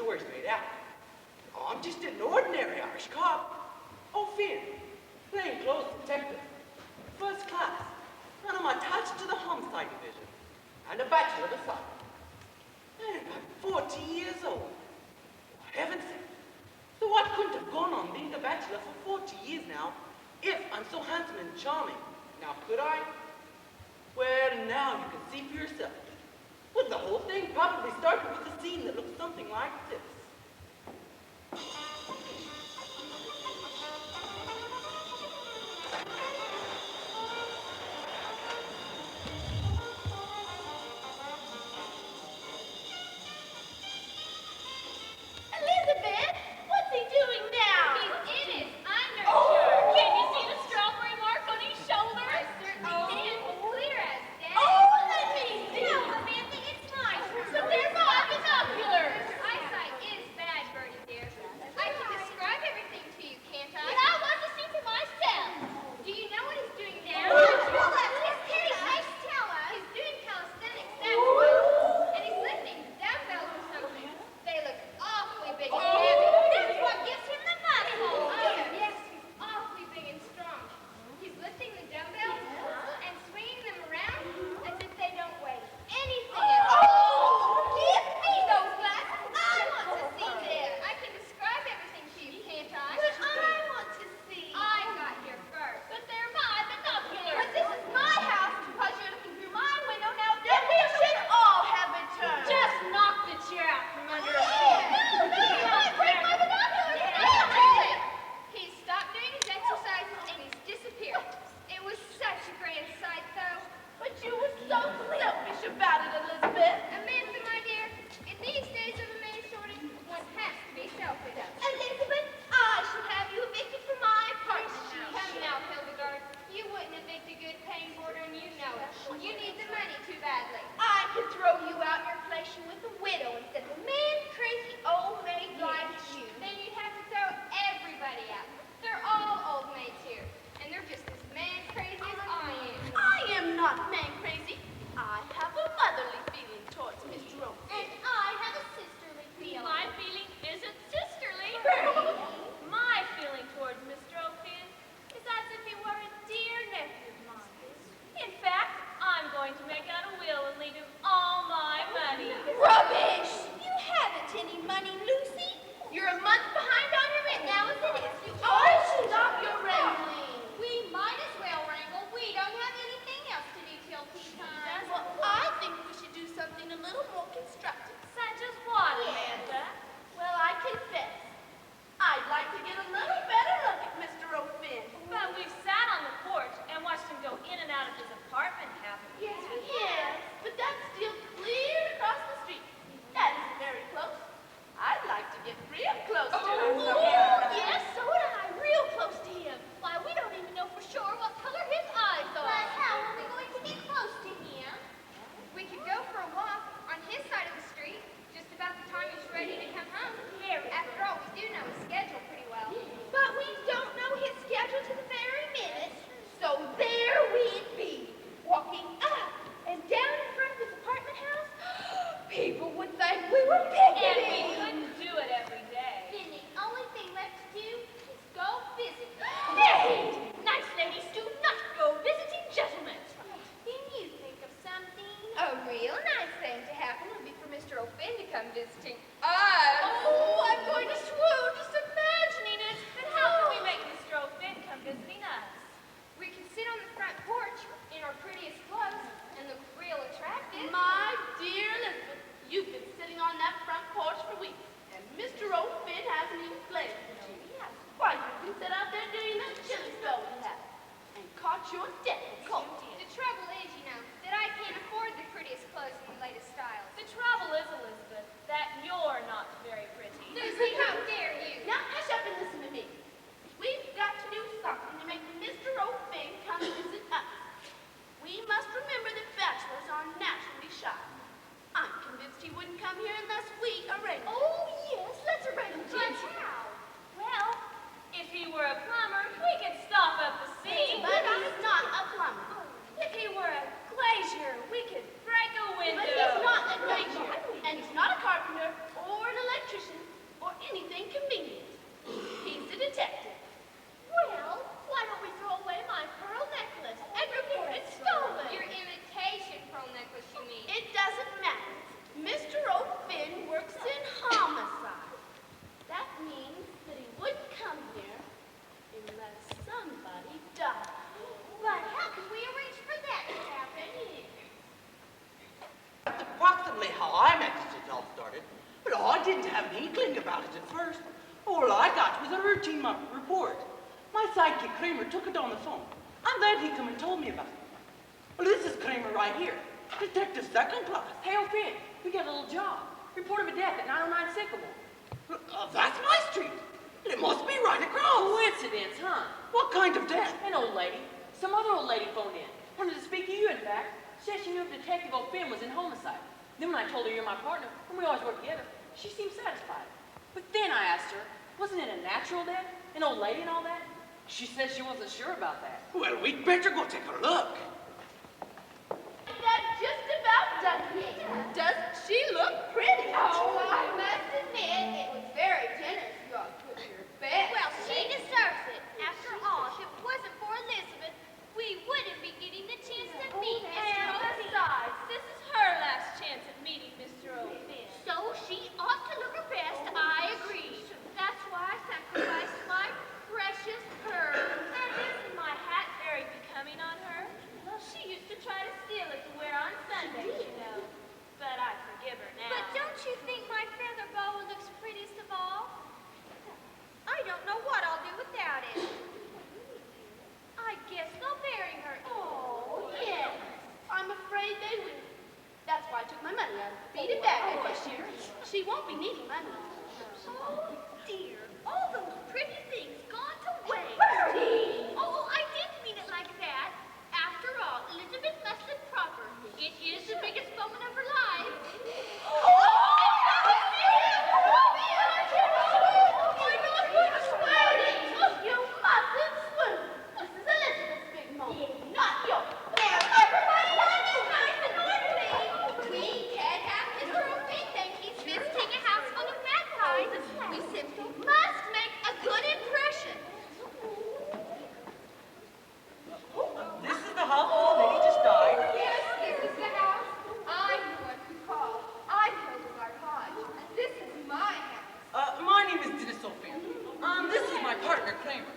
story straight out. Oh, I'm just an ordinary Irish cop. Oh, Finn, plainclothes detective. First class. And I'm attached to the homicide division. And a bachelor beside. And I'm 40 years old. For heaven's sake. So I couldn't have gone on being a bachelor for 40 years now if I'm so handsome and charming. Now, could I? Well, now you can see for yourself. Well, the whole thing probably started with a scene that looked something like this. Elizabeth, what's he doing now? He's in his undershirt. Can you see the strawberry mark on his shoulder? I certainly can. Clear as day. Oh, let me see. No, Samantha, it's my turn. But they're my binoculars. Eyesight is bad, Bertie dear. I can describe everything to you, can't I? But I want to see for myself. Do you know what he's doing now? Tell us. Tell us. He's doing calisthenics, that's right. And he's lifting dumbbells or something. They look awfully big and heavy. That's what gives him the muscle. Oh, yes, he's awfully big and strong. He's lifting the dumbbells and swinging them around as if they don't weigh anything at all. Oh, give me those glasses. I want to see them. I can describe everything to you, can't I? But I want to see. I got here first. But they're my binoculars. But this is my house because you're looking through my window now. Then we should all have a turn. Just knock the chair out from under No, break my binoculars. He stopped doing his exercises and he's disappeared. It was such a grand sight, though. But you were so selfish about it, Elizabeth. Amanda, my dear, in these days of a man shortage, one has to be selfish. Elizabeth, I should have you evicted from my apartment Come house. now, Hildegard. You wouldn't evict a good paying boarder, and you know it. You need the money too badly. I could throw you out your place with a widow instead of a man crazy old maid like you. Then you'd have to throw everybody out. They're all old maids here, and they're just as man crazy as I am. I am not man crazy. I have a motherly feeling towards Mr. Oak. And I have a sisterly feeling. My feeling isn't sisterly. My feeling towards Mr. O'Finn is as if he were a dear nephew of mine. In fact, I'm going to make out a will and leave him all my money. Rubbish! You haven't any money, Lucy. You're a month behind on your rent now as it is. You always stop your wrangling. We might as well wrangle. We don't have anything else to do till tea time. Well, I think we should do something a little more constructive. Such as what, Amanda? Well, I confess, I'd like to get a little better look at Mr. O'Finn. But we've sat on the porch and watched him go in and out of his apartment, haven't we? Yes, but that's still clear across the street. That isn't very close. I'd like to get real close to him. Yes, so would I. Real close to him. Why, we don't even know for sure what color his eyes are. But how are we going to get close to him? We could go for a walk on his side of the street, just about the time he's ready to come home. After all, we do know his schedule pretty well. But we don't know his schedule to the very minute. So there we'd be, walking up and down in front of his apartment house. People would think we were And we picketing. couldn't do it every day. Then the only thing left to do is go visit. Nay, nice ladies do not go visiting gentlemen. Can you think of something? A real nice thing to happen would be for Mr. O'Finn to come visiting us. Oh, I'm going to swoon just imagining it. Then how can we make Mr. O'Finn come visiting us? We can sit on the front porch in our prettiest clothes and look real attractive. My dear Elizabeth, you've been sitting on that front porch for weeks, and Mr. O'Finn hasn't even glanced at you. Why, you can sit out there during that chilly spell we had, and caught your death of cold. The trouble is, you know, that I can't afford the prettiest clothes and the latest styles. The trouble is, Elizabeth, that you're not very pretty. Lucy, how dare you? Now, hush up and listen to me. We've got to do something to make Mr. O'Finn come visit us. We must remember that bachelors are naturally shy. I'm convinced he wouldn't come here unless we arrange. Oh, yes, let's arrange it. But how? Well, if he were a plumber, we could stop up the sink. But he's not a plumber. inkling about it at first. All I got was a routine report. My sidekick Kramer took it on the phone, and then he come and told me about it. Well, this is Kramer right here, detective second class. Hey, old Finn, we got a little job. Report of a death at 909 Sycamore. That's my street. It must be right across. Coincidence, huh? What kind of death? An old lady. Some other old lady phoned in. Wanted to speak to you, in fact. Said she knew if Detective O'Finn was in homicide. Then when I told her you're my partner, and we always work together, she seemed satisfied. But then I asked her, wasn't it a natural death? An old lady and all that? She said she wasn't sure about that. Well, we'd better go take a look. That's just about done here. Doesn't she look pretty? Oh, I must admit, it was very generous you all put your best. Well, she deserves it. After all, if it wasn't for Elizabeth, we wouldn't be getting the chance to meet Mr. And O'Finn. besides, this is her last chance at meeting Mr. O'Finn. So she ought to look her best, I agree. That's why I sacrificed my precious pearl. And isn't my hat very becoming on her? She used to try to steal it to wear on Sundays, you know. But I forgive her now. But don't you think my feather boa looks prettiest of all? I don't know what I'll do without it. I guess they'll bury her. Oh, yes. I'm afraid they will. That's why I took my money out of the beaded bag this year. She won't be needing money. Oh, dear. All those pretty things gone to waste. Bertie! Oh, I didn't mean it like that. After all, Elizabeth must look proper. It is the biggest moment of her life. You mustn't swoon. This is Elizabeth's big moment, not yours. Now, everybody line up nice and orderly. We can't have Mr. O'Finn think he's visiting a house full of magpies. We simply must make a good impression. This is the house the lady just died. Yes, this is the house. I'm the one who called. I'm Hildegard Hodge. This is my house. My name is Dennis O'Finn. This is my partner, Kramer.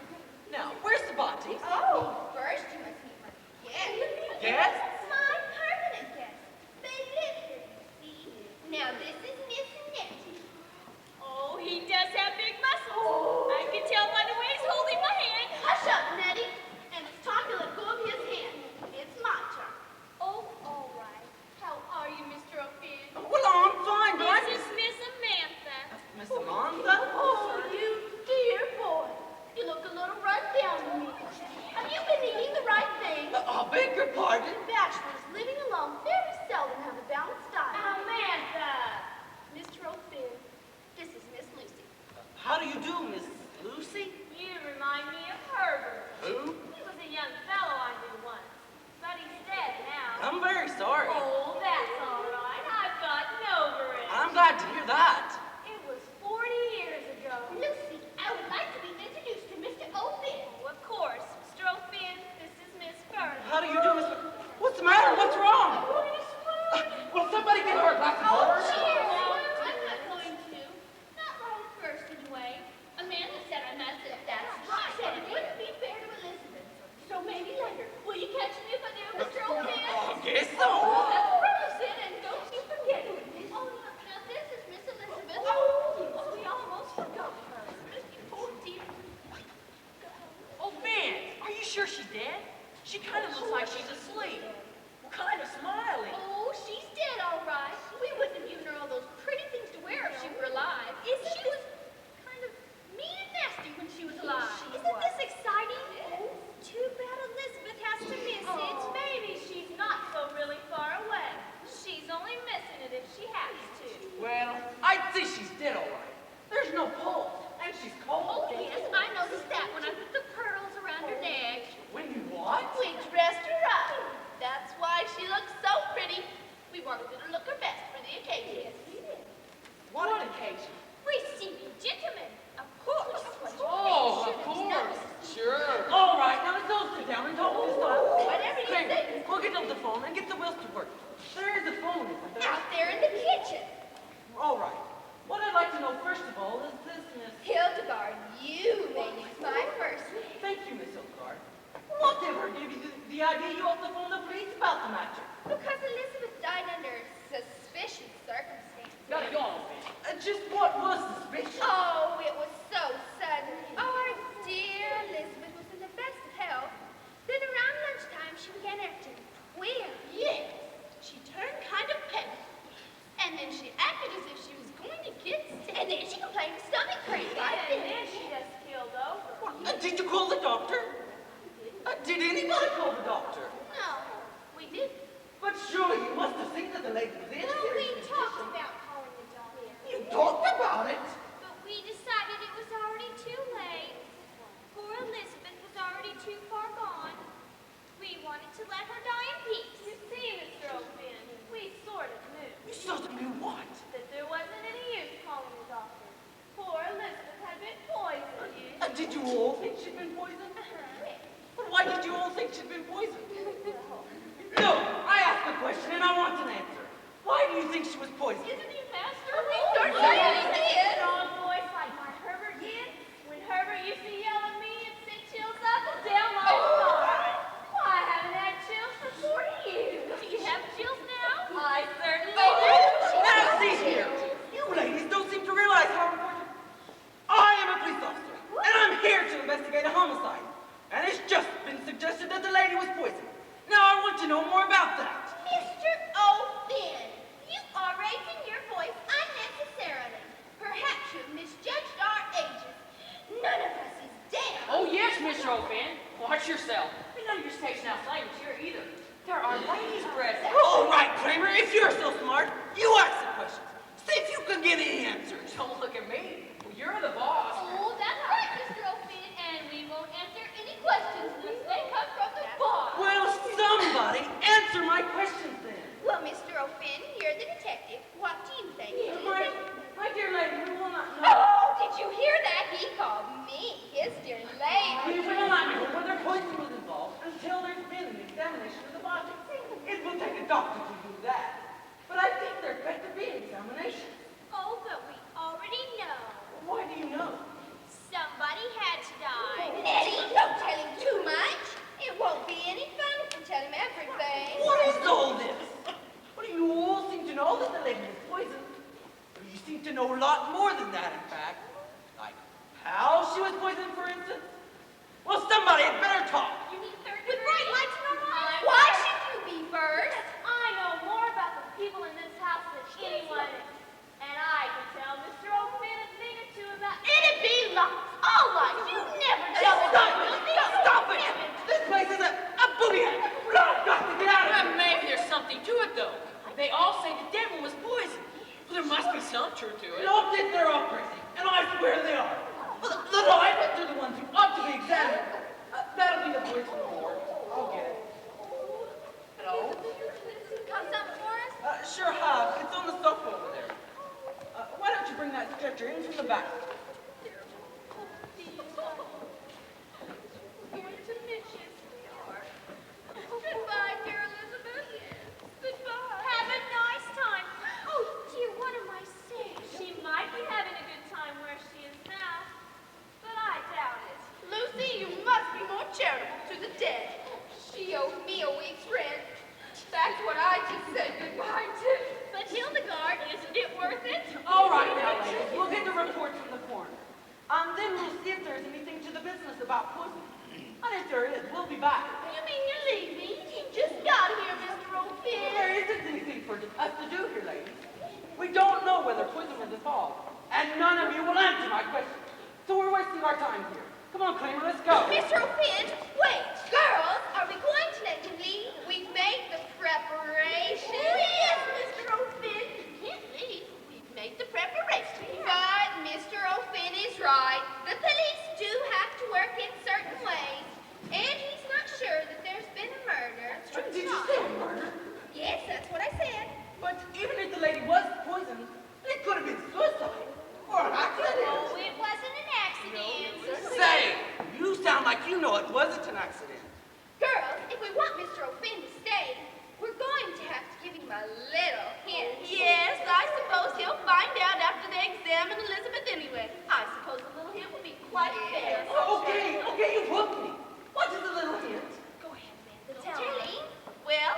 Now, where's the body? Oh, first you must meet my guest. Yes? My permanent guest. They live here, you see. Now this is Miss Nettie. Oh, he does have big muscles. I can tell by the way he's holding my hand. Hush up, Nettie. And it's time to let go of his hand. It's my turn. Oh, all right. How are you, Mr. O'Finn? Well, I'm fine, but I'm This is Miss Amantha. Miss Amanda. Oh, you dear boy. You look a little run down to me. Have you been eating the right thing? I beg your pardon? Bachelors living alone very seldom have a balanced diet. Amantha. Mr. O'Finn, this is Miss Lucy. How do you do, Miss Lucy? You remind me of Herbert. Who? He was a young fellow I knew once, but he's dead now. I'm very sorry. Oh, that's all right. I've gotten over it. I'm glad to hear that. It was 40 years ago. Lucy, I would like to be introduced to Mr. O'Finn. Oh, of course. Mr. O'Finn, this is Miss Fern. How do you do, Miss? What's the matter? What's wrong? Will somebody get her a glass of water? Cheers. I'm not going to. Not right at first, anyway. Amanda said I must, if that's right. She said it wouldn't be fair to Elizabeth. So maybe later. Will you catch me if I do, Mr. O'Finn? I guess so. That's promise it, and don't you forget it. Oh, now this is Miss Elizabeth. Oh, we almost forgot her. Oh, dear. Oh, Finn, are you sure she's dead? She kind of looks like she's asleep. Well, kind of smiling. Oh, she's dead, all right. We wouldn't have given her all those pretty things to wear if she were alive. She was kind of mean and nasty when she was alive. Isn't this exciting? Too bad Elizabeth has to miss it. Maybe she's not so really far away. She's only missing it if she has to. Well, I'd say she's dead all right. There's no pulse, and she's Oh, cold. yes, I noticed that when I put the pearls around her neck. When you what? We dressed her up. all think she'd been poisoned? But why did you all think she'd been poisoned? No, I asked the question and I want an answer. Why do you think she was poisoned? Isn't he master? We certainly did. Strong voice like my Herbert did when Herbert used to yell at me and send chills up and down my spine. Why, I haven't had chills for 40 years. Do you have chills now? I certainly do. Now see here, you ladies don't seem to realize how important. I am a police officer, and I'm here to investigate a homicide. And it's just been suggested that the lady was poisoned. Now I want to know more about that. Mr. O'Finn, you are raising your voice unnecessarily. Perhaps you've misjudged our ages. None of us is down. Oh, yes, Mr. O'Finn. Watch yourself. And none of your station house language here either. There are ladies present. All right, Kramer, if you're so smart, you ask the questions. See if you can get any answers. Don't look at me. Well, you're the boss. Oh, that's right, Mr. O'Finn, and we won't answer any questions unless they come from the boss. Well, somebody answer my questions then. Well, Mr. O'Finn, you're the detective. What do you think? My dear lady, we will not know. Oh, did you hear that? He called me his dear We lady. will not know whether poison was involved until there's been an examination of the body. It will take a doctor to do that. But I think there's better be an examination. Oh, but we already know. Why do you know? Somebody had to die. Nettie, don't tell him too much. It won't be any fun if you tell him everything. What is all this? What do you all seem to know that the lady was poisoned? You seem to know a lot more than that, in fact. Like how she was poisoned, for instance. Well, somebody had better talk. You need third With degree? bright lights in our eyes. I'm Why right. should you be first? I know more about the people in this house than anyone else. And I can tell Mr. O'Finn a thing or two about It'd be lots. All lies. You never double Stop it! Stop it! This place is a booby hole. I've got to get out of here. Maybe there's something to it, though. They all say the dead one was poisoned. Well, there must be some truth to it. Don't think they're all crazy, and I swear they are. Well, the lions are the ones who ought to be examined. That'll be the police report. I'll get it. Hello? Got something for us? Sure have. It's on the sofa over there. Why don't you bring that stretcher in from the back? Goodbye, dear Elizabeth. Goodbye. Have a nice time. Oh, dear, what am I saying? She might be having a good time where she is now, but I doubt it. Lucy, you must be more charitable to the dead. She owes me a week's rent. That's what I just said goodbye to. But Hildegard, isn't it worth it? All right, now, ladies. We'll get the report from the coroner. Then we'll see if there's anything to the business about poisoning. And if there is, we'll be back. You mean you're leaving? You just got here, Mr. O'Finn. There isn't anything for us to do here, ladies. We don't know whether poison was involved, and none of you will answer my questions. So we're wasting our time here. Come on, Kramer, let's go. Mr. O'Finn, wait. Girls, are we going to let you leave? We've made the preparation. Yes, Mr. O'Finn. You can't leave. We've made the preparation. But Mr. O'Finn is right. The police do have to work in certain ways. And he's not sure that there's been a murder. Did you say murder? Yes, that's what I said. But even if the lady was poisoned, it could have been suicide. Or an accident. Oh, it wasn't an accident. Say, you sound like you know it wasn't an accident. Girls, if we want Mr. O'Finn to stay, we're going to have to give him a little hint. Yes, I suppose he'll find out after they examine Elizabeth anyway. I suppose a little hint will be quite fair. Okay, you've hooked me. What is the little hint? Go ahead, Amanda. Tell me. Well,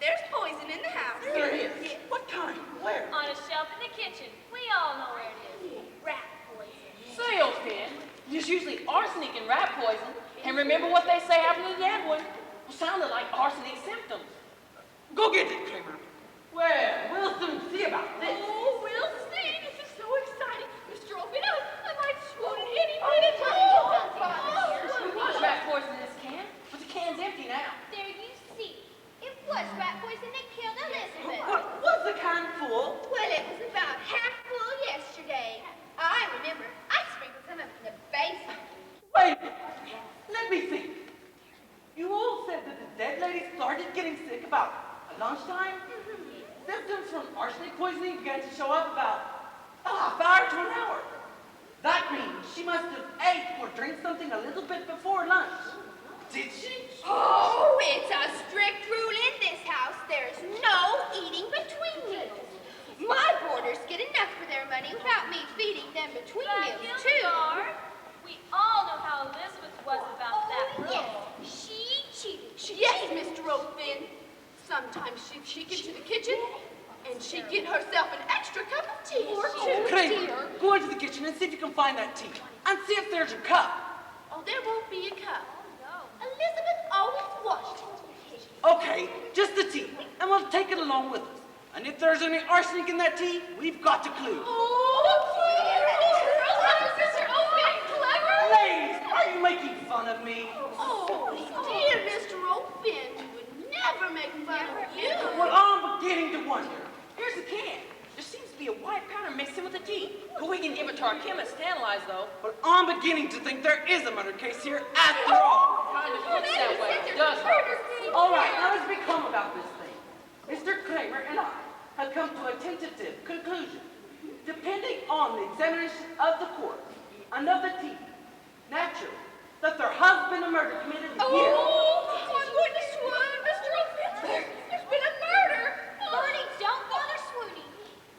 there's poison in the house. There is. What kind? Where? On a shelf in the kitchen. We all know where it is. Rat poison. Say, O'Finn, there's usually arsenic and rat poison. And remember what they say happened to the dead one? Well, sounded like arsenic symptoms. Go get it, Kramer. Well, we'll soon see about this. Oh, we'll see. This is so exciting. Mr. O'Finn, I might swoon any minute. Oh, What's rat poison in this can? But the can's empty now. There you see. It was rat poison that killed Elizabeth. What was the can full? Well, it was about half full yesterday. I remember. I sprinkled some of it in the basin. Wait, let me think. You all said that the dead lady started getting sick about lunchtime? Symptoms from arsenic poisoning began to show up about a half hour to an hour. That means she she must have ate or drank something a little bit before lunch. Did she? Oh, it's a strict rule in this house. There's no eating between meals. My boarders get enough for their money without me feeding them between But meals, too. Hildegard, we all know how Elizabeth was about that Oh, rule. yes. She cheated. Yes, Mr. O'Finn. Sometimes she'd sneak into the kitchen and she'd get herself an extra cup of tea or two, Kramer, dear. go into the kitchen and see if you can find that tea. And see if there's a cup. Oh, there won't be a cup. Elizabeth always washed it. Okay, just the tea. And we'll take it along with us. And if there's any arsenic in that tea, we've got to clue. Mr. O'Finn, clever. Ladies, are you making fun of me? Oh, dear Mr. O'Finn, we would never make fun of you. Well, I'm beginning to wonder. Here's the can. There seems to be a white powder mixed in with the tea. But we can give it to our chemist to analyze, though. But I'm beginning to think there is a murder case here after all. Kind of looks that way, doesn't it? All right, now let's be calm about this thing. Mr. Kramer and I have come to a tentative conclusion. Depending on the examination of the court and of the team, naturally, that there has been a murder committed here. Oh, I'm going to swoon, Mr. O'Finn. There's been a murder. Bertie, don't bother swooning.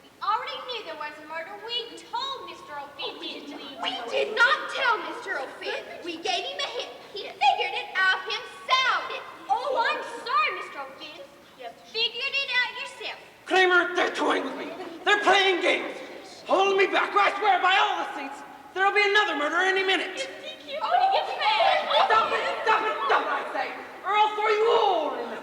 We already knew there was a murder. We told Mr. O'Finn we didn't leave. We did not tell Mr. O'Finn. We gave him a hint. He figured it out himself. Oh, I'm sorry, Mr. O'Finn. You figured it out yourself. Kramer, they're toying with me. They're playing games. Holding me back. I swear by all the saints, there'll be another murder any minute. When he gets mad. Stop it, I say, or I'll throw you all in the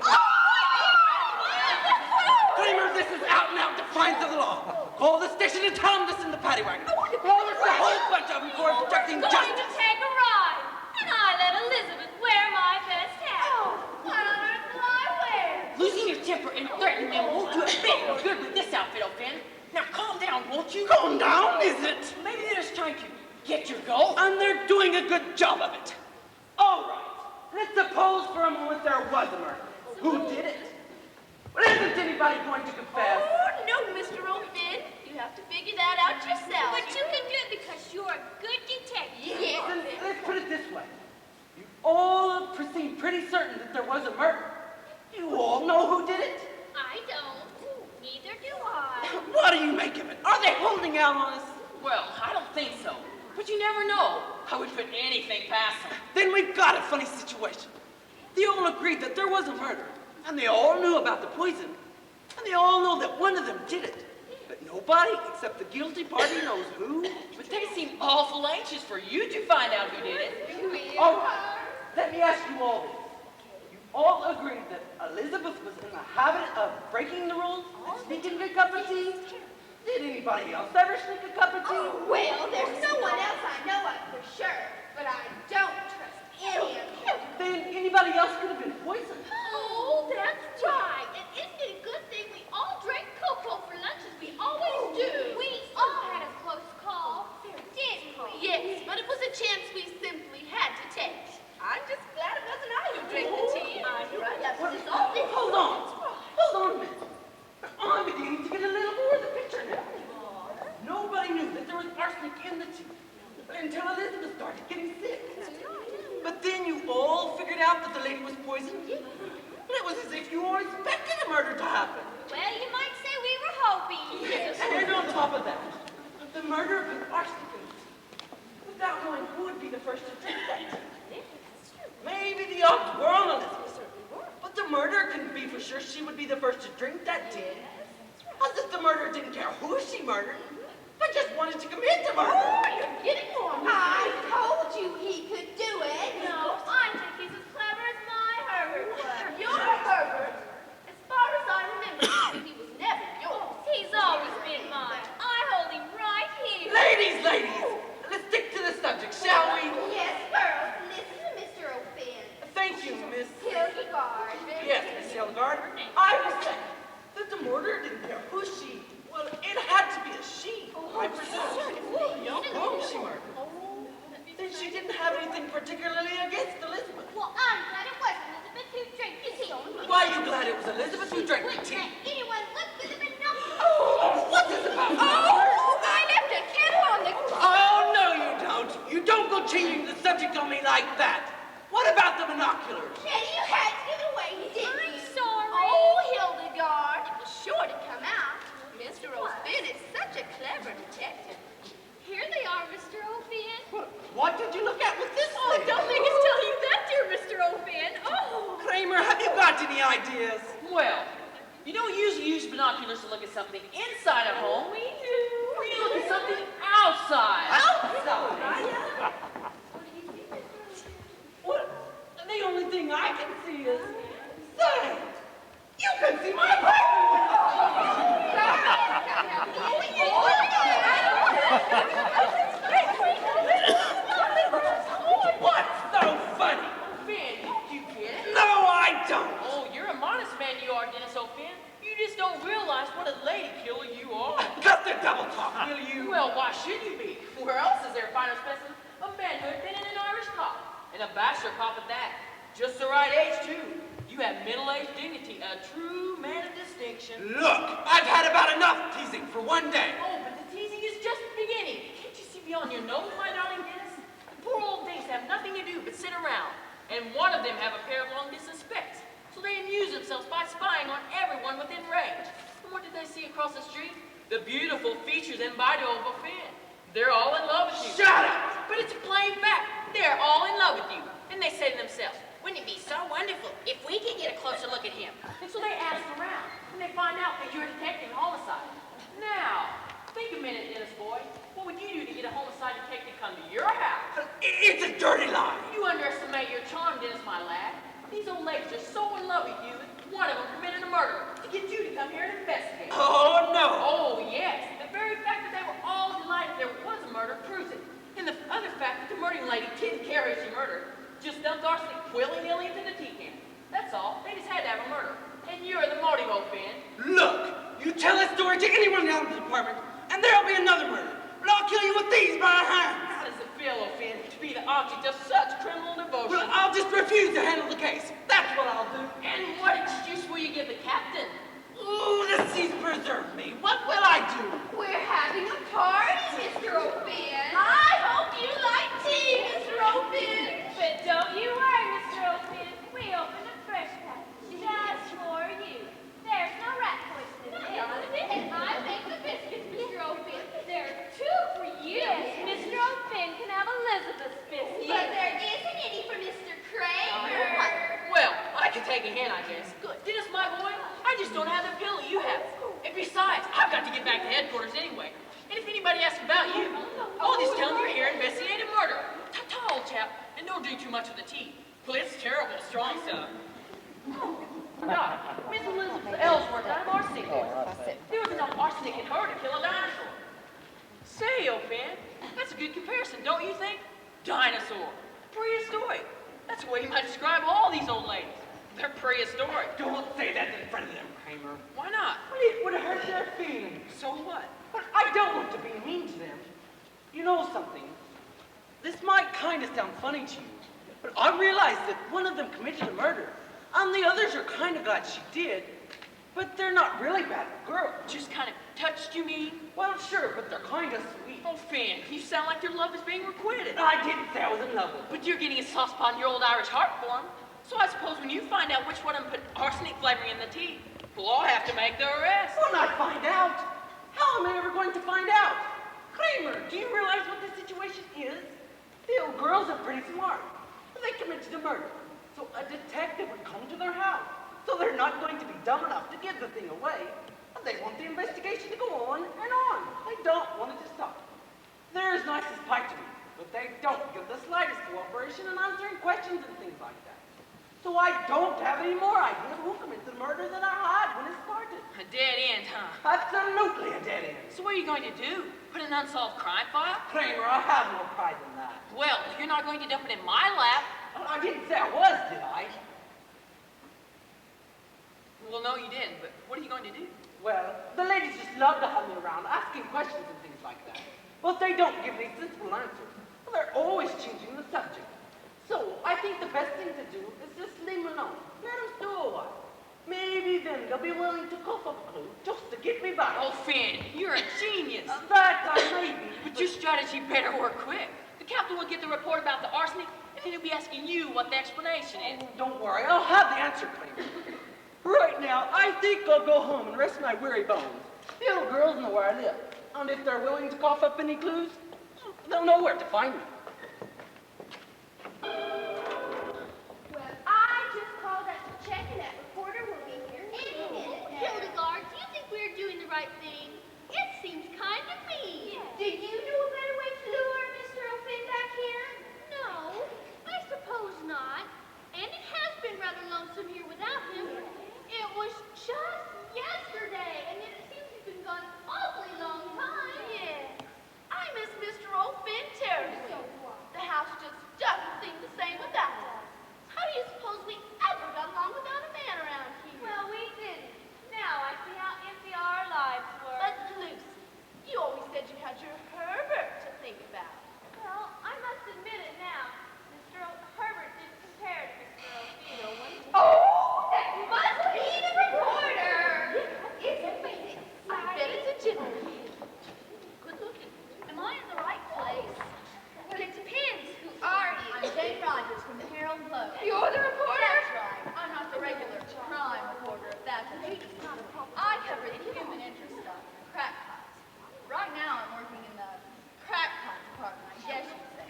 Kramer, this is out and out defiance of the law. Call the station and tell them to send the paddy wagon. Call us a whole bunch of them for obstructing Going to justice. take a ride. And I let Elizabeth wear my best hat. What on earth will I wear? Losing your temper and threatening them won't do a bit of good with this outfit, O'Finn. Now calm down, won't you? Calm down, is it? Maybe they're just trying to get your goal. And they're doing a good job of it. All right, let's suppose for a moment there was a murder. Who did it? Well, isn't anybody going to confess? Oh, no, Mr. O'Finn. You have to figure that out yourself. But you can do it because you're a good detective. Yes. Then let's put it this way. You all seem pretty certain that there was a murder. You all know who did it? I don't. Neither do I. What do you make of it? Are they holding out on us? Well, I don't think so. But you never know. I would put anything past them. Then we've got a funny situation. They all agreed that there was a murder, and they all knew about the poison, and they all know that one of them did it. But nobody except the guilty party knows who. But they seem awful anxious for you to find out who did it. All right, let me ask you all this. You all agreed that Elizabeth was in the habit of breaking the rules and sneaking a cup of tea? Did anybody else ever sneak a cup of tea? Oh, well, there's no one else I know of for sure, but I don't trust any of them. Then anybody else could have been poisoned. Oh, that's right. And isn't it a good thing we all drank cocoa for lunch as we always do? We all had a close call, didn't we? Yes, but it was a chance we simply had to take. I'm just glad it wasn't I who drank the tea. I'm right up to this all this. Hold on a minute. I'm beginning to get a little more of the picture now. Nobody knew that there was arsenic in the tea until Elizabeth started getting sick. But then you all figured out that the lady was poisoned. And it was as if you all expected a murder to happen. Well, you might say we were hoping. And on top of that, the murder of arsenic in the tea, without knowing who would be the first to drink that tea. Maybe the odds were on Elizabeth. But the murderer couldn't be for sure she would be the first to drink that tea. As if the murderer didn't care who she murdered, but just wanted to commit the murder. Oh, you're getting on. I told you he could do it. No, I think he's as clever as my Herbert was. You're Herbert. As far as I remember, he was never yours. He's always been mine. I hold him right here. Ladies, let's stick to the subject, shall we? Yes, girls, listen to Mr. O'Finn. Thank you, Miss. Hildegard. Yes, Miss Hildegard. I was saying that the murderer didn't care who she. Well, it had to be a she. I presume. Whom she murdered. Then she didn't have anything particularly against Elizabeth. Well, I'm glad it was Elizabeth who drank the tea. Why are you glad it was Elizabeth who drank the tea? Anyone look good enough? Oh, what's this about? Oh, I left a kettle on the... Oh, no, you don't. You go changing the subject on me like that. What about the binoculars? Jenny, you had to give it away, didn't you? I'm sorry. Oh, Hildegard, it was sure to come out. Mr. O'Finn is such a clever detective. Here they are, Mr. O'Finn. What did you look at with this Oh, thing? don't make us tell you that, dear Mr. O'Finn. Oh. Kramer, have you got any ideas? Well, you don't usually use binoculars to look at something inside a home. We do. You look at something outside. Outside? What? The only thing I can see is sand. You can see my What's so funny? Finn, you get it? No, I don't. Oh, you're a modest man, you are, Dennis O'Finn. You just don't realize what a lady killer you are. Cut the double talk, will you? Well, why should you be? Where else is there a finer specimen of manhood than in an Irish cop? And a bachelor cop at that. Just the right age, too. You have middle-aged dignity, a true man of distinction. Look, I've had about enough teasing for one day. Oh, but the teasing is just beginning. Can't you see beyond your nose, my darling Dennis? The poor old things have nothing to do but sit around. And one of them have a pair of long-distance specs. So they amuse themselves by spying on everyone within range. And what did they see across the street? The beautiful features and body of a Finn. They're all in love with you. Shut up! But it's a plain fact. They're all in love with you. And they say to themselves, wouldn't it be so wonderful if we could get a closer look at him? And so they ask around, and they find out that you're detecting homicide. Now, think a minute, Dennis boy. What would you do to get a homicide detective to come to your house? It's a dirty lie. You underestimate your charm, Dennis, my lad. These old ladies are so in love with you, one of them committed a murder to get you to come here and investigate. Oh, no. Oh, yes. The very fact that they were all delighted there was a murder proves it. And the other fact that the murdering lady didn't care who she murdered, just dumped arsenic willy-nilly into the tea can. That's all. They just had to have a murder. And you're the motive, old Finn. Look, you tell that story to anyone down in the department, and there'll be another murder. But I'll kill you with these by hand. How does it feel, old Finn, to be the object of such criminal devotion? Well, I'll just refuse to handle the case. That's what I'll do. And what excuse will you give the captain? Ooh, the seas preserve me. What will I do? We're having a party, Mr. O'Finn. I hope you like tea, Mr. O'Finn. But don't you worry, Mr. O'Finn. We opened a fresh pack just for you. There's no rat poison in it. And I make the biscuits, Mr. O'Finn. There's two for you. Yes, Mr. O'Finn can have Elizabeth's biscuit. But there isn't any for Mr. Kramer. Well, I can take a hint, I guess. Good. Dennis, my boy, I just don't have the ability you have. And besides, I've got to get back to headquarters anyway. And if anybody asks about you, I'll just tell them you're here investigating murder. Ta-ta, old chap, and don't drink too much of the tea. Well, it's terrible strong stuff. Forgot. Miss Elizabeth Ellsworth out of arsenic. There was enough arsenic in her to kill a dinosaur. Say, O'Finn, that's a good comparison, don't you think? Dinosaur. Prehistoric. That's the way you might describe all these old ladies. They're prehistoric. Don't say that in front of them, Kramer. Why not? Well, it would hurt their feelings. So what? But I don't want to be mean to them. You know something? This might kind of sound funny to you, but I realize that one of them committed a murder, and the others are kind of glad she did, but they're not really bad girls. Just kind of touched, you mean? Well, sure, but they're kind of sweet. Oh, Finn, you sound like your love is being requited. I didn't say I was in love with them. But you're getting a soft spot in your old Irish heart for him. So I suppose when you find out which one of them put arsenic flavoring in the tea, we'll all have to make the arrest. When I find out, how am I ever going to find out? Kramer, do you realize what the situation is? The old girls are pretty smart. They committed a murder, so a detective would come to their house. So they're not going to be dumb enough to give the thing away. And they want the investigation to go on and on. They don't want it to stop. They're as nice as pie to me, but they don't give the slightest cooperation in answering questions and things like that. So I don't have any more idea who committed the murder than I had when it started. A dead end, huh? Absolutely a dead end. So what are you going to do? Put an unsolved crime file? Kramer, I have no pride in that. Well, you're not going to dump it in my lap. I didn't say I was, did I? Well, no, you didn't, but what are you going to do? Well, the ladies just love to have me around, asking questions and things like that. But they don't give me sensible answers. They're always changing the subject. So I think the best thing to do is just leave them alone. Let them do a while. Maybe then they'll be willing to cough up a clue just to get me back. Oh, Finn, you're a genius. That I may be. But your strategy better work quick. The captain will get the report about the arsenic, and then he'll be asking you what the explanation is. Don't worry, I'll have the answer, Clem. Right now, I think I'll go home and rest my weary bones. The little girls know where I live, and if they're willing to cough up any clues, they'll know where to find me. Well, I just called up to check, and that reporter will be here any minute now. Hildegard, do you think we're doing the right thing? It seems kind of mean. Do you know a better way to lure Mr. O'Finn back here? No, I suppose not. And it has been rather lonesome here without him. It was just yesterday, and yet it seems he's been gone an awfully long time. Yeah. I miss Mr. O'Finn terribly. The house just doesn't seem the same without him. How do you suppose we ever got along without a man around here? Well, we didn't. Now I see how empty our lives were. But Lucy, you always said you had your Herbert to think about. Well, I must admit it now. Herbert didn't compare to Mr. O'Finn. Oh, that must be the reporter! It's amazing. I bet it's a gentleman. Good looking. Am I in the right place? Well, it depends. Who are you? I'm Jane Rogers from the Herald Globe. You're the reporter? That's right. I'm not the regular crime reporter, if that's what you mean. I cover the human interest stuff, crack pots. Right now I'm working in the crack pot department, I guess you'd say.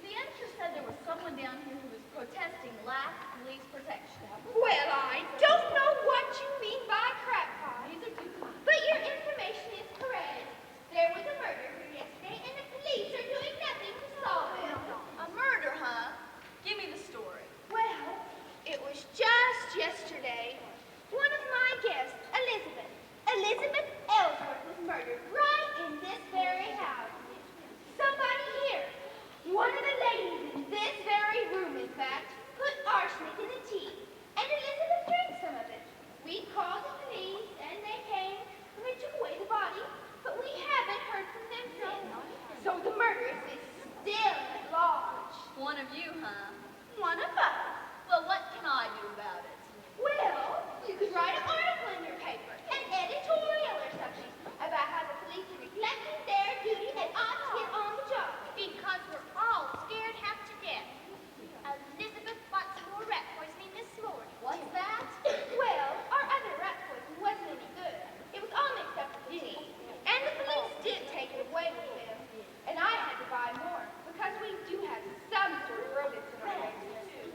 The editor said there was someone down here who was protesting lax police protection. Well, I don't know what you mean by crack pot, Neither do I. but your information is correct. There was a murder here yesterday, and the police are doing nothing to solve it. A murder, huh? Give me the story. Well, it was just yesterday. One of my guests, Elizabeth Ellsworth, was murdered right in this very house. Somebody here, one of the ladies in this very room, in fact, put arsenic in the tea, and Elizabeth drank some of it. We called the police, and they came, and they took away the body, but we haven't heard from them since. So the murderess is still at large. One of you, huh? One of us. Well, what can I do about it? Well, you could write an article in your paper, an editorial or something, about how the police are neglecting their duty and ought to get on the job. Because we're all scared half to death. Elizabeth bought some more rat poisoning this morning. What's that? Well, our other rat poison wasn't any good. It was all mixed up with the tea. And the police did take it away with them. And I had to buy more, because we do have some sort of rodents in our neighborhood.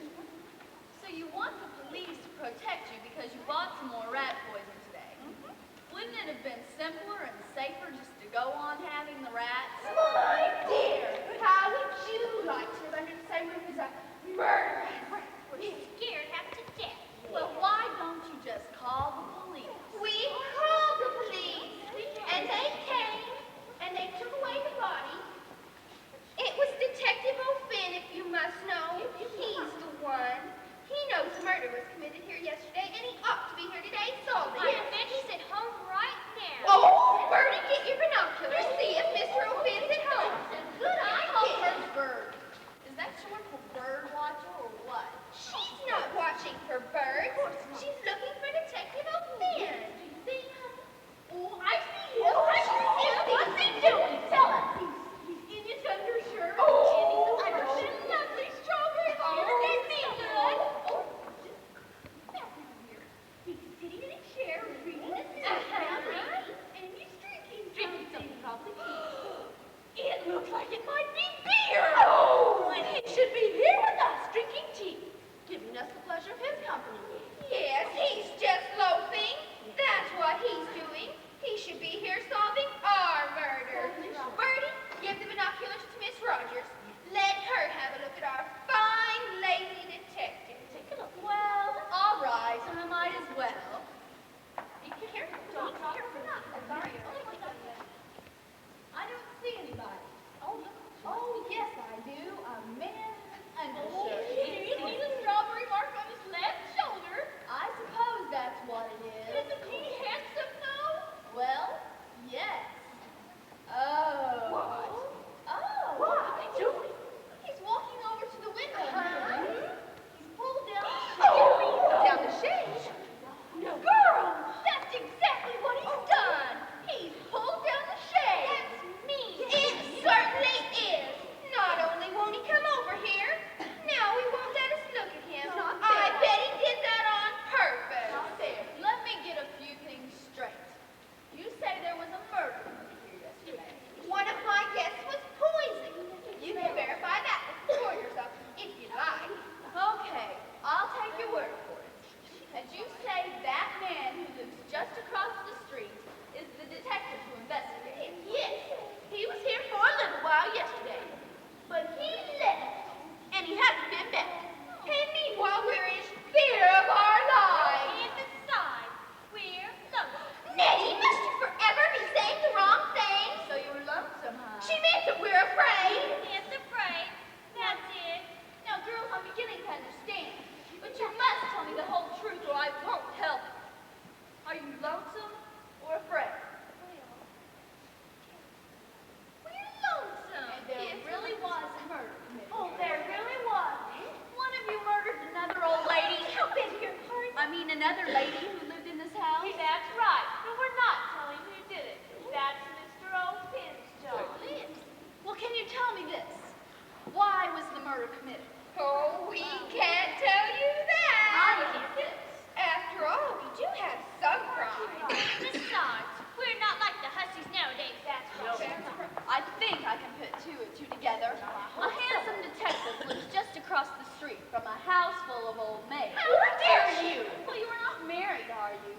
committed. Oh, we can't tell you that. I can't. After all, we do have some pride. Besides, we're not like the hussies nowadays, that's for sure. I think I can put two and two together. A handsome detective lives just across the street from a house full of old maids. How dare you? Well, you are not married, are you?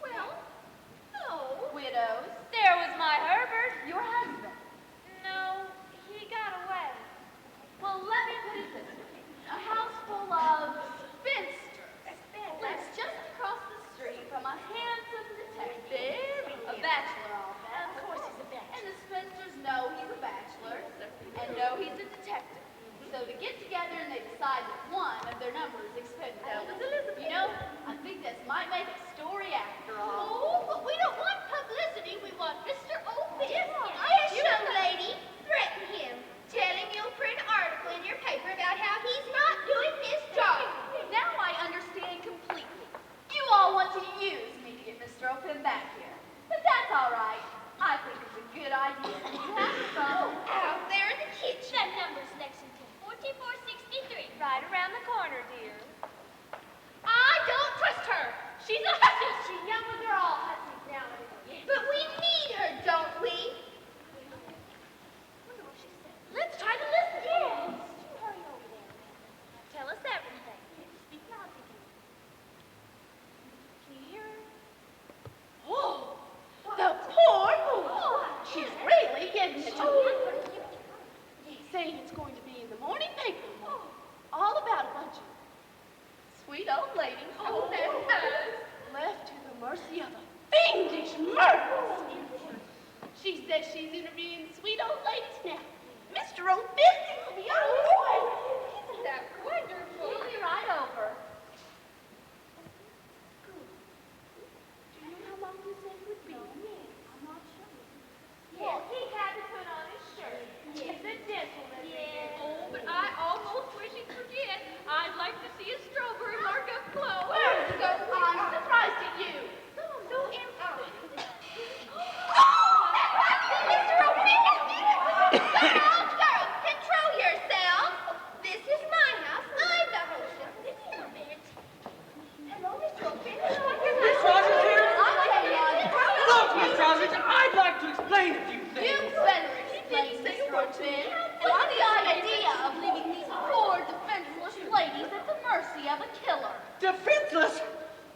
Well, no. Widows? There was my Herbert. Your husband? No, he got away. Well, let me put it this way. A house full of spinsters lives just across the street from a handsome detective. A bachelor, I'll bet. Of course he's a bachelor. And the spinsters know he's a bachelor and know he's a detective. So they get together and they decide that one of their numbers is expendable. You know, I think this might make a story after all. Oh, but we don't want publicity. We want Mr. O'Finn. Yes, young lady, threaten him. Tell him you'll print an article in your paper about how he's not doing his job. Now I understand completely. You all want to use me to get Mr. O'Finn back here. But that's all right. I think it's a good idea. You have the phone. Out there in the kitchen. That number's Lexington 4463. Right around the corner, dear. I don't trust her. She's a hussy. She's young with her all hussies nowadays. But we need her, don't we? Wonder what she said. Let's try to listen. Yes. You hurry over there. Tell us everything. Speak loudly. Can you hear her? Oh, the poor boy. She's really getting it. Saying it's going to be in the morning paper tomorrow. All about a bunch of sweet old ladies. Oh, that left to the mercy of a fiendish murderer. She says she's interviewing sweet old ladies now. Mr. O'Finn will be on his way. Isn't that wonderful? He'll be right over. Do you know how long you said it would be? I'm not sure. Well, he had to put on his shirt. He's a gentleman. Yeah. Oh, but I almost wish he'd forget. I'd like to see a strawberry mark up close. So I'm surprised at you. So important. Mr. O'Finn! Girls, control yourself. This is my house. I'm the hostess. Hello, Mr. O'Finn. Miss Rogers here? Look, Miss Rogers, I'd like to explain a few You things. better explain, Mr. O'Finn. What's the idea of leaving these poor, defenseless ladies at the mercy of a killer? Defenseless?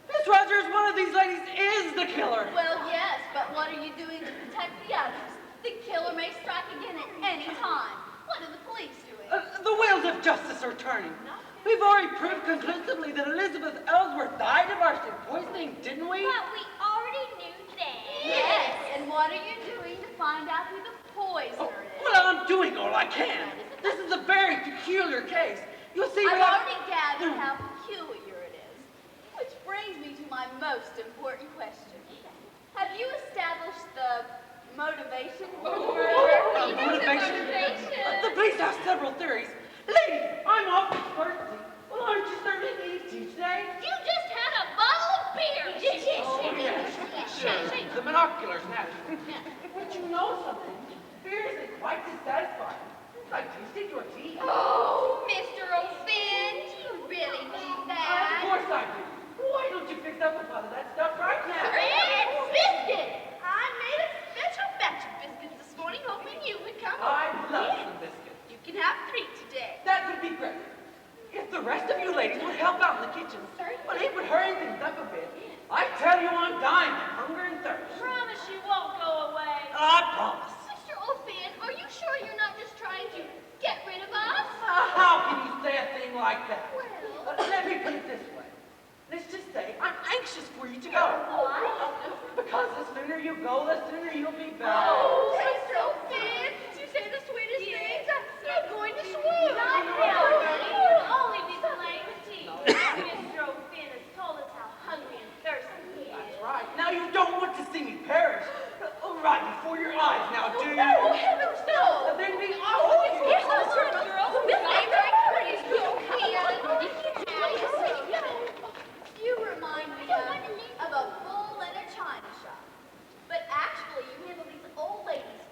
Miss Rogers, one of these ladies is the killer. Well, yes, but what are you doing to protect the others? The killer may strike again at any time. What are the police doing? The wheels of justice are turning. We've already proved conclusively that Elizabeth Ellsworth died of arsenic poisoning, didn't we? But we already knew that. Yes, and what are you doing to find out who the poisoner is? Well, I'm doing all I can. This is a very peculiar case. You'll see I've without... already gathered how peculiar it is. Which brings me to my most important question. Have you established the motivation for the murder? Motivation? The police have several theories. Ladies, I'm off this Thursday. Well, aren't you serving these tea today? You just had a bottle of beer. Oh, yes. Sure. The binoculars matter. But you know something. Beer isn't quite dissatisfying. It's like tasting your tea. Oh, Mr. O'Finn, do you really need Of that? course I do. Why don't you fix up a pot of that stuff right now? It's biscuits. I made a special batch of biscuits this morning, hoping you would come. I love some biscuits. You can have 3 today. That would be great. If the rest of you ladies would help out in the kitchen, well, it would hurry things up a bit. I tell you, I'm dying of hunger and thirst. Promise you won't go away. I promise. Mr. O'Finn, are you sure you're not just trying to get rid of us? How can you say a thing like that? Well, Let me put it this way. Let's just say I'm anxious for you to go. why? Because the sooner you go, the sooner you'll be back. Oh, Mr. O'Finn, you say the sweetest things. I'm going to swoon. Not now, honey. You'll only be delaying the tea. Mr. O'Finn has told us how hungry and thirsty he is. That's right. Now you don't want to see me perish. Right before your eyes now, do you? Oh, heavens, no. Then be awful. Yes, Mr. Miss Avery, please, You remind me of a bull in a china shop. But actually, you handle these old ladies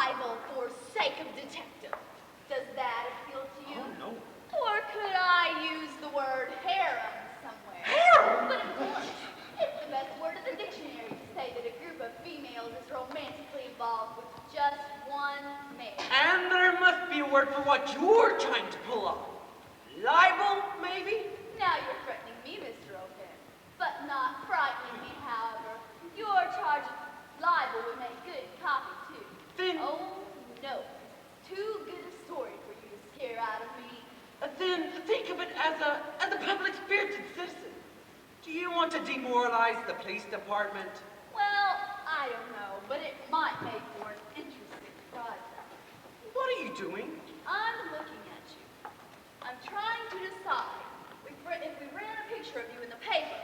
libel for sake of detective. Does that appeal to you? Oh, no. Or could I use the word harem somewhere? Harem? But of course, it's the best word in the dictionary to say that a group of females is romantically involved with just one male. And there must be a word for what you're trying to pull off. Libel, maybe? Now you're threatening me, Mr. O'Finn, but not frightening me, however. Your charge of libel would make good copy, too. Then- Oh, no. It's too good a story for you to scare out of me. Then think of it as a public-spirited citizen. Do you want to demoralize the police department? Well, I don't know, but it might make for an interesting project. What are you doing? I'm looking at you. I'm trying to decide if we ran a picture of you in the paper,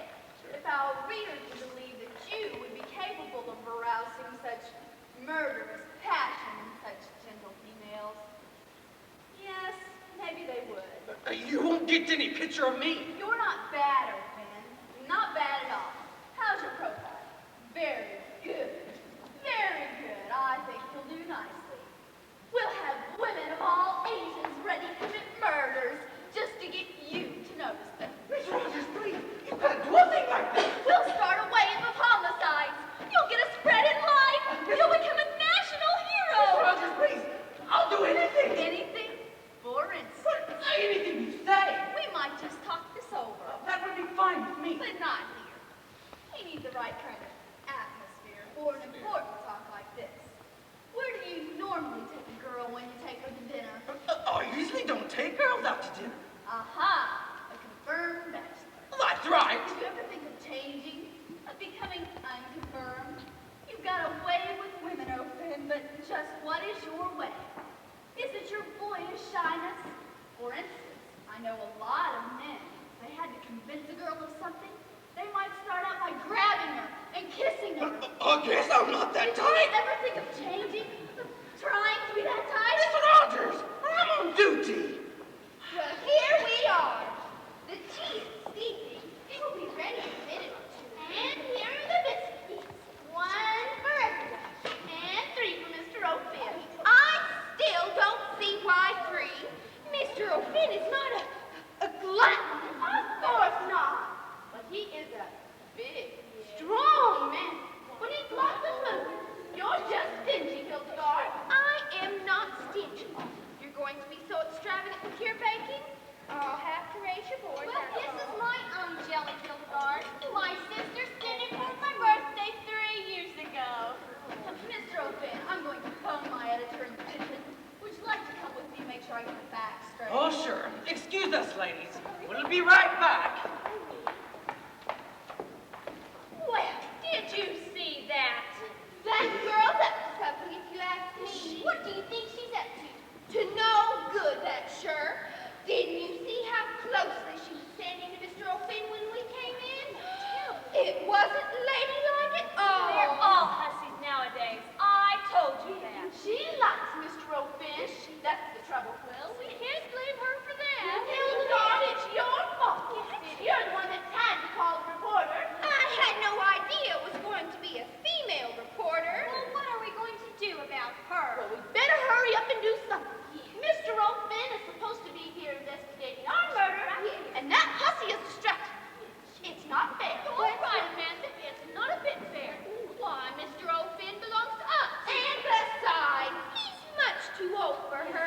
if our readers would believe that you would be capable of arousing such murderous passion in such gentle females. Yes, maybe they would. You won't get any picture of me. You're not bad, O'Finn. Not bad at all. How's your profile? Very good. Very good. I think you'll do nicely. We'll have women of all ages ready to commit murders just to get you to notice them. Miss Rogers, please. You can't do a thing like that. We'll start a wave of homicides. You'll get a spread in life. You'll become a national Miss hero. Rogers, please. I'll do anything. Anything? For instance, Anything you say. we might just talk this over. That would be fine with me. But not here. We need the right kind of atmosphere for an important talk like this. Where do you normally take a girl when you take her to dinner? I usually don't take girls out to dinner. Aha! A confirmed bachelor. That's right. Did you ever think of changing? Of becoming unconfirmed? You've got a way with women, O'Finn, but just what is your way? Is it your boyish shyness? For instance, I know a lot of men. If they had to convince a girl of something, they might start out by grabbing her and kissing her. I guess I'm not that Did you tight. ever think of changing? Of trying to be that tight? Miss Rogers, I'm on duty. Well, here we are. The tea is steeping. It will be ready in a minute or two. And here are the biscuits. One for everyone. And three for Mr. O'Finn. I still don't see why three. Mr. O'Finn is not a glutton. Of course not. But he is a big, strong man. But he's lots of food. You're just stingy, Hildegard. I am not stingy. You're going to be so extravagant with your baking, I'll have to raise your board. Well, this is my own jelly, Hildegard. My sister sent it for my birthday 3 years ago. Mr. O'Finn, I'm going to phone my editor in the kitchen. Would you like to come with me and make sure I get the facts straight? Oh, sure. Excuse us, ladies. We'll be right back. Well, did you see that? That girl's up to something, if you ask me. What do you think she's up to? To no good, that's sure. Didn't you see how closely she was standing to Mr. O'Finn when we came in? It wasn't ladylike at all. They're all hussies nowadays. I told you that. She likes Mr. O'Finn. That's the trouble, Will. We can't blame her for that. Hildegard, it's your fault. You're the one that had to call the reporter. I had no idea it was going to be a female reporter. Well, what are we going to do about her? Well, we better hurry up and do something. Mr. O'Finn is supposed to be here investigating our murder, and that hussy is distracted. It's not fair. All right, Amanda, it's not a bit fair. Why, Mr. O'Finn belongs to us. And besides, he's much too old for her.